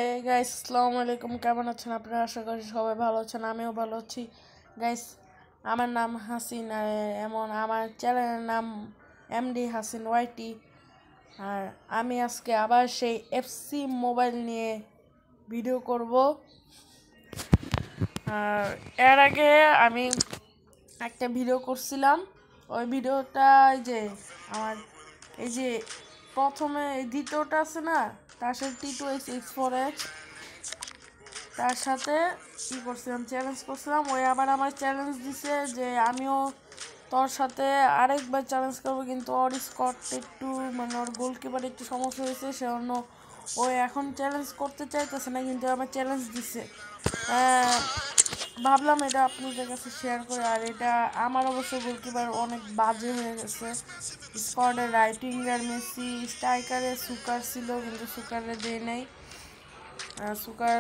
Hey guys, আসসালামু আলাইকুম। কেমন আছেন আপনারা? আশা করি সবাই ভালো আছেন, আমিও ভালো আছি। গাইস, আমার নাম হাসিন আর আমার চ্যানেলের নাম এমডি হাসিন ওয়াইটি। আর আমি আজকে আবার সেই এফসি মোবাইল নিয়ে ভিডিও করব। আর এর আগে আমি একটা ভিডিও করছিলাম। ওই ভিডিওটা আমার এই যে প্রথমে দ্বিতীয়টা আছে না, তার সাথে T2X4X তার সাথে কি করছিলাম, চ্যালেঞ্জ করছিলাম। ওই আবার আমার চ্যালেঞ্জ দিছে যে আমিও তোর সাথে আরেকবার চ্যালেঞ্জ করবো, কিন্তু ওর স্কট একটু ওর গোলকিপার একটু সমস্যা হয়েছে, সেজন্য ও এখন চ্যালেঞ্জ করতে চাইতেছে না, কিন্তু আমার চ্যালেঞ্জ দিছে। ভাবলাম এটা আপনাদের কাছে শেয়ার করে। আর এটা আমার অবশ্য গোলকিপার অনেক বাজে হয়ে গেছে। স্কোয়াডে রাইটিংগার মেসি, স্ট্রাইকারে সুকার ছিল, কিন্তু সুকারে দেয় নাই। সুকার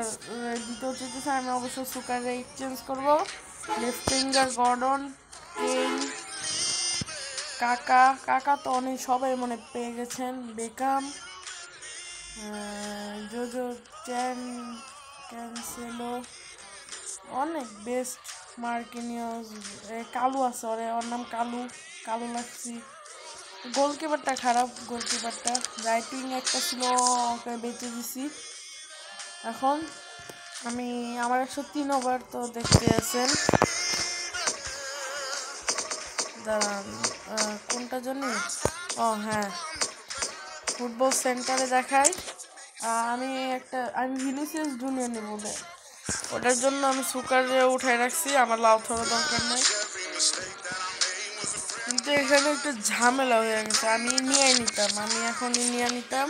দিতেও চেয়েছে, আমি অবশ্য সুকারে এক্সচেঞ্জ করবো। লেফট উইঙ্গার গর্ডন, কেইন, কাকা তো অনেক সবাই মনে পেয়ে গেছেন, বেকাম, জোজো, ক্যান্সেলো, অনেক বেস্ট, মার্কিনিয়স, কালু আছে, ওর নাম কালু লাগছি। গোলকিপারটা খারাপ, গোলকিপারটা রাইটিং একটা ছিল, ওকে বেঁচে দিছি। এখন আমি আমার 103 ওভার তো দেখতে আছেন, দাঁড়ান কোনটা জানি, ও হ্যাঁ, ফুটবল সেন্টারে দেখাই। আমি ভিনিসিয়াস জুনিয়র নেব, ওটার জন্য আমি সুকারে উঠাই রাখছি, আমার লাউ থোড়া দরকার নেই। কিন্তু এখানে একটু ঝামেলা হয়ে গেছে, আমি এখনই নিয়ে নিতাম।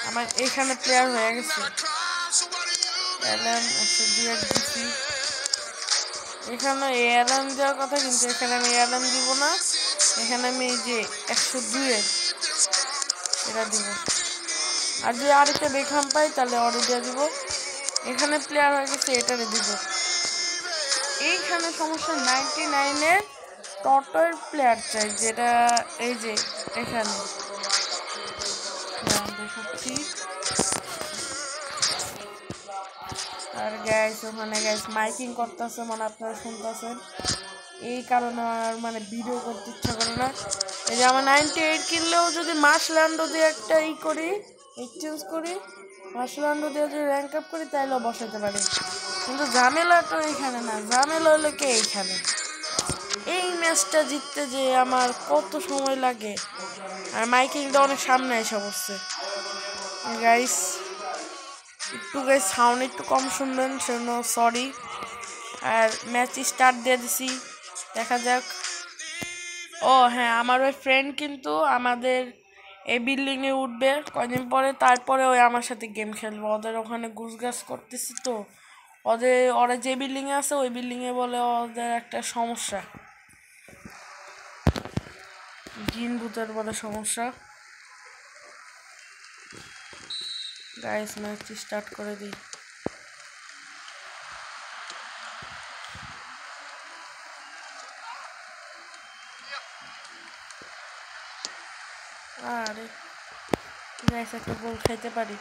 আমার এখানে প্লেয়ার হয়ে গেছে এখানে এয়ারলাইন দেওয়ার কথা, কিন্তু এখানে আমি এয়ারলাইন দিব না। এখানে আমি এই যে 102-এর এটা দিব। আর যদি আরেকটা বেখাম পাই তাহলে অরিডিয়া দিব। এখানে প্লেয়ার হয়ে গেছে, এটারে দিব। এইখানে সমস্যা 99-এর টটের প্লেয়ার চাই, যেটা এই যে এখানে দেখাচ্ছি। আর ওখানে মাইকিং করতেছে, আপনারা শুনতেছেন, এই কারণে আমার ভিডিও করতে ইচ্ছা করে না। এই যে আমার 98 কিনলেও যদি মার্শল্যান্ডো দিয়ে একটা এক্সচেঞ্জ করি, মার্শল্যান্ডো দিয়ে যদি র্যাঙ্ক আপ করি, তাইলেও বসাতে পারি। কিন্তু ঝামেলা তো এইখানে না, ঝামেলা হলো কে এইখানে। এই ম্যাচটা জিততে যে আমার কত সময় লাগে, আর মাইকিংটা অনেক সামনে এসে পড়ছে। গাইস সাউন্ড একটু কম শুনবেন, সেজন্য সরি। আর ম্যাচ স্টার্ট দিয়ে দিছি, দেখা যাক। ও হ্যাঁ, আমার ওই ফ্রেন্ড কিন্তু আমাদের এই বিল্ডিংয়ে উঠবে কয়দিন পরে, তারপরে ওই আমার সাথে গেম খেলবে। ওদের ওখানে ঘুষঘাস করতেছি তো, ওরা যে বিল্ডিংয়ে আছে ওই বিল্ডিংয়ে বলে ওদের একটা সমস্যা, জিন ভূতের বলে সমস্যা। গাইস ম্যাচ স্টার্ট করে দিই। আরে গাইস একটা গোল খেতে পারি,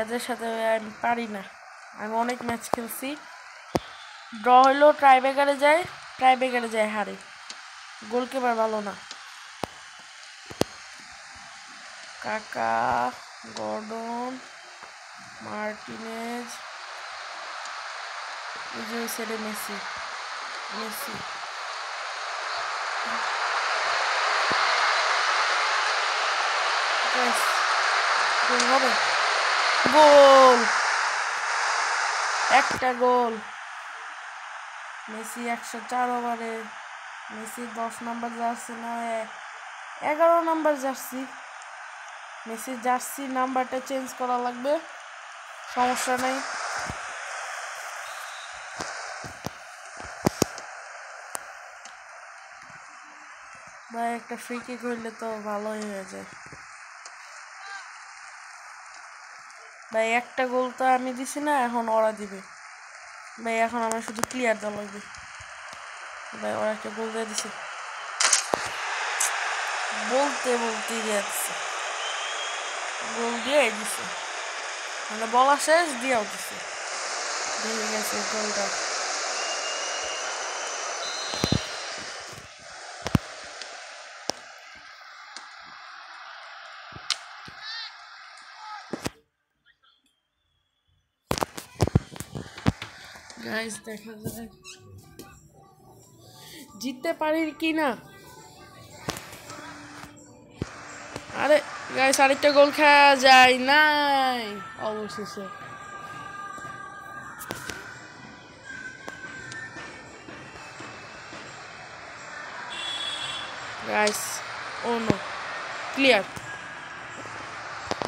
এদের সাথে আমি পারি না। আমি অনেক ম্যাচ খেলছি, ড্র হইলেও ট্রাইবেকারে যায় হারে। গোলকিপার ভালো না। কাকা, গর্ডন, মার্টিনেজ, মেসি গোল হবে, গোল, একটা গোল। মেসি 104 ওভারে, মেসি 10 নম্বর জার্সি না 11 নম্বর জার্সি। মেসির জার্সি নাম্বারটা চেঞ্জ করা লাগবে, সমস্যা নেই। ভাই একটা ফ্রি কিক হইলে তো ভালোই হয়ে যায়। ভাই একটা গোল তো আমি দিছি না, এখন ওরা দিবে। ভাই এখন আমার শুধু ক্লিয়ার দেওয়া লাগবে। ভাই ওরা একটা গোল দিয়ে দিছে, বলতে যাচ্ছে গোল দিয়ে দিছে। মানে বলা শেষ দিয়ে উঠেছে, ভেঙে গেছে গোলটা। গাইস দেখা যায় জিততে পারি কি না। আরে গাইস আরেকটা গোল খেলা যায় নাই অবশেষে। গাইস ও নো, ক্লিয়ার।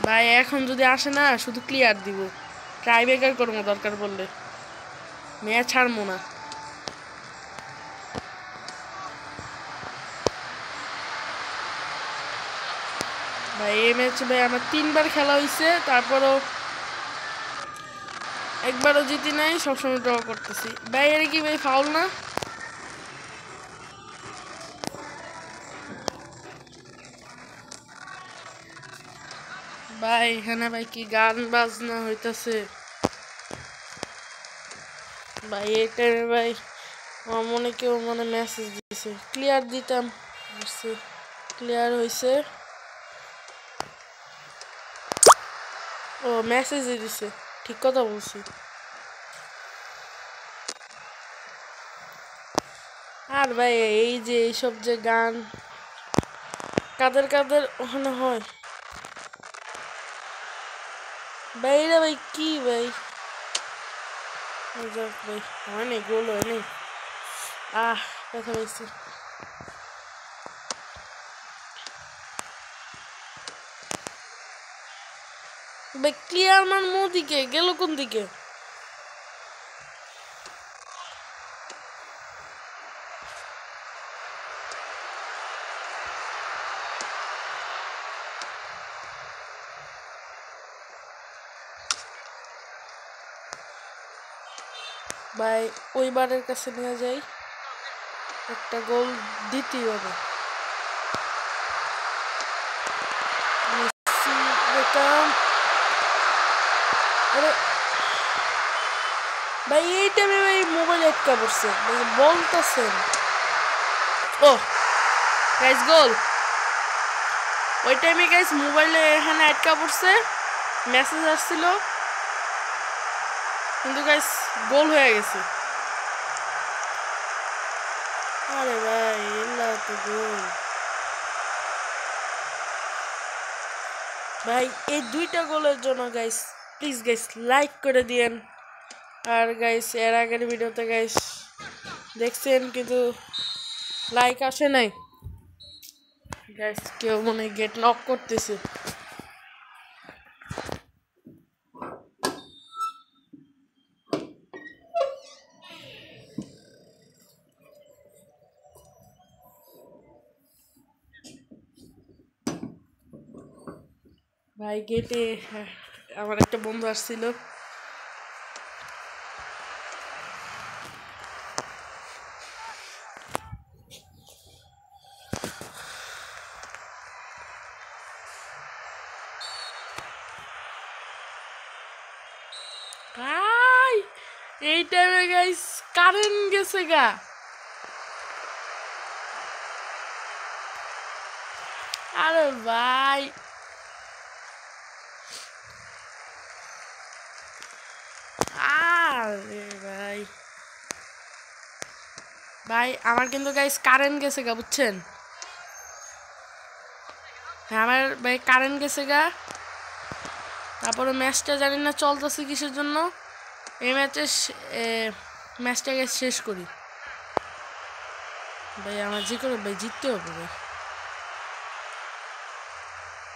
ভাই এখন যদি আসে না শুধু ক্লিয়ার দিব, ট্রাই ব্রেকার করবো দরকার পড়লে, ম্যাচ ছাড়বো না। ভাই এই ম্যাচে ভাই আমার 3বার খেলা হয়েছে, তারপরও একবারও জিতি নাই, সবসময় ড্র করতেছি। ভাই এর কি ভাই ফাউল না? ভাই এখানে ভাই কি গান বাজনা হইতাছে ভাই এই টাইমে। ভাই আমার মনে কেউ মানে মেসেজ দিয়েছে, ক্লিয়ার দিতাম, ক্লিয়ার হয়েছে। ও মেসেজ দিছে, ঠিক কথা বলছি। আর ভাই এই যে এইসব যে গান কাদের কাদের ওখানে হয় ভাই, এরা ভাই কি ভাই, যাক ভাই হয়নি, গোল হয়নি। ব্যথা পাইছি ভাই। ক্লিয়ার মান দিকে গেল কোন দিকে? ভাই ওইবারের কাছে নিয়ে যাই, একটা গোল দিতেই হবে। মেসি বেকাম, আরে ভাই এই টাইমে ভাই মোবাইল আটকা পড়ছে ভাই, বলতেছেন। ও গাইস গোল, ওই টাইমে গাইস মোবাইলে এখানে আটকা পড়ছে, মেসেজ আসছিল, কিন্তু গাইস গোল হয়ে গেছে। আরে ভাই এলা তো গোল ভাই। এই 2টা গোলের জন্য গাইস প্লিজ গাইস লাইক করে দিয়েন। আর গাইস এর আগের ভিডিওতে গাইস দেখছেন কিন্তু লাইক আসে নাই গাইস, কেউ মনে গেট নক করতেছে। ভাই গেটে আমার একটা বন্ধু আসছিল। ভাই এই টাইমে গাইস কারেন্ট গেছে গা। আরে ভাই আরে ভাই ভাই আমার কিন্তু গাইস কারেন্ট গেছে গা, বুঝছেন? হ্যাঁ আমার ভাই কারেন্ট গেছে গা, তারপরে ম্যাচটা জানি না চলতেছে কিসের জন্য। এই ম্যাচটাকে শেষ করি ভাই, আমার যে করে ভাই জিততে হবে ভাই।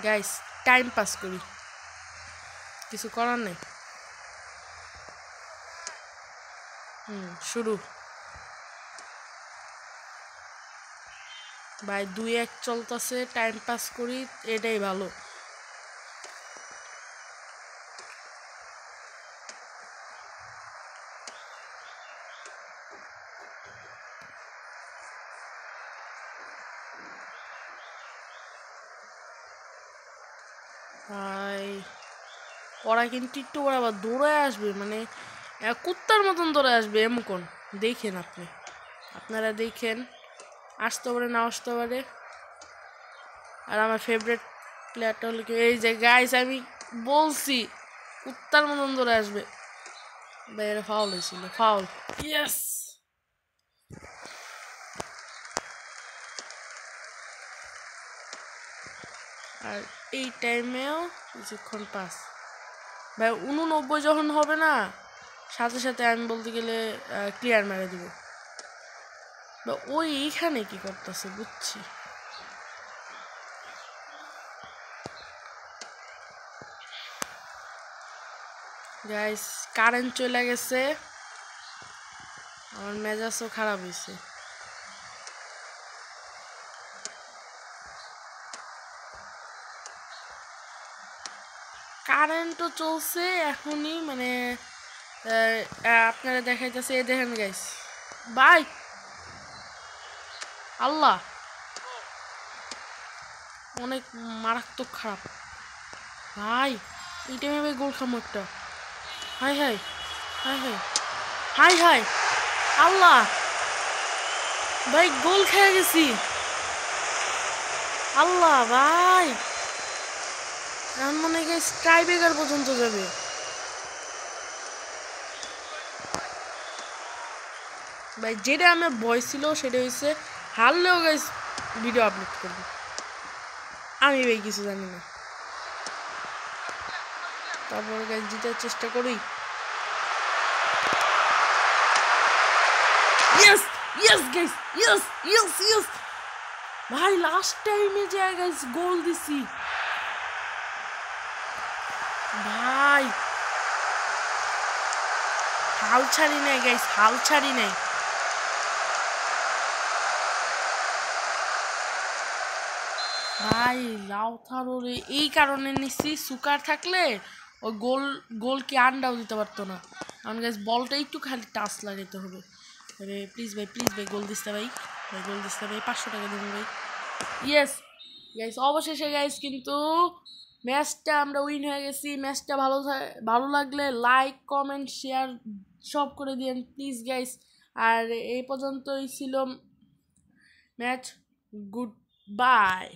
গাইস টাইম পাস করি, কিছু করার নেই। শুরু ভাই, 2-1 চলতেছে, টাইম পাস করি, এটাই ভালো। ভাই ওরা কিন্তু একটু করে আবার দৌড়ে আসবে, মানে কুত্তার মতন দৌড়ে আসবে এমন। দেখেন আপনারা দেখেন, আসতে পারে না আসতে পারে। আর আমার ফেভারিট প্লেয়ারটা হলো কি, এই যে গাইস আমি বলছি কুত্তার মতন দৌড়ে আসবে। বাইরে ফাউল হয়েছিল, ফাউল। ইয়েস। আর এই টাইমেও কিছুক্ষণ পাস ভাই 89 যখন হবে না, সাথে সাথে আমি বলতে গেলে ক্লিয়ার মেরে দিব। ওই এইখানে কি করতেছে বুঝছি। গাইস কারেন্ট চলে গেছে, আমার মেজাজও খারাপ হয়েছে। কারেন্টও চলছে এখনই, মানে আপনারা দেখাইতেছে, এ দেখেন গাইস ভাই, আল্লাহ অনেক মারাত্মক খারাপ ভাই। এই টাইমে ভাই গোল খামো একটা। হাই হাই হাই হাই হাই হাই, আল্লাহ ভাই গোল খেয়ে গেছি, আল্লাহ ভাই। এখন মনে হয় টাই ব্রেকার পর্যন্ত যাবে। ভাই যেটা আমার ভয় ছিল সেটা হচ্ছে হারলেও গাইস ভিডিও আপলোড করবো, আমি ভাই কিছু জানি না। তারপর গাইস জিতার চেষ্টা করি। Yes yes guys, yes yes yes ভাই, লাস্ট টাইমে যে গাইস গোল দিছি ভাই, হাল ছাড়ি নাই গাইস, হাল ছাড়ি নাই। ভাই লাউথারোরে এই কারণে নিচ্ছি, সুকার থাকলে ওই গোল গোল কি আন্ডাও দিতে পারতো না, কারণ গাইস বলটা একটু খালি টাচ লাগাইতে হবে। আরে প্লিজ ভাই গোল দিতে ভাই, ভাই গোল দিতে ভাই, 500 টাকা দেবেন ভাই। ইয়েস গাইস, অবশেষে গাইস কিন্তু ম্যাচটা আমরা উইন হয়ে গেছি। ম্যাচটা ভালো লাগলে লাইক কমেন্ট শেয়ার সব করে দিন প্লিজ গাইস। আর এই পর্যন্তই ছিল ম্যাচ, গুড বাই।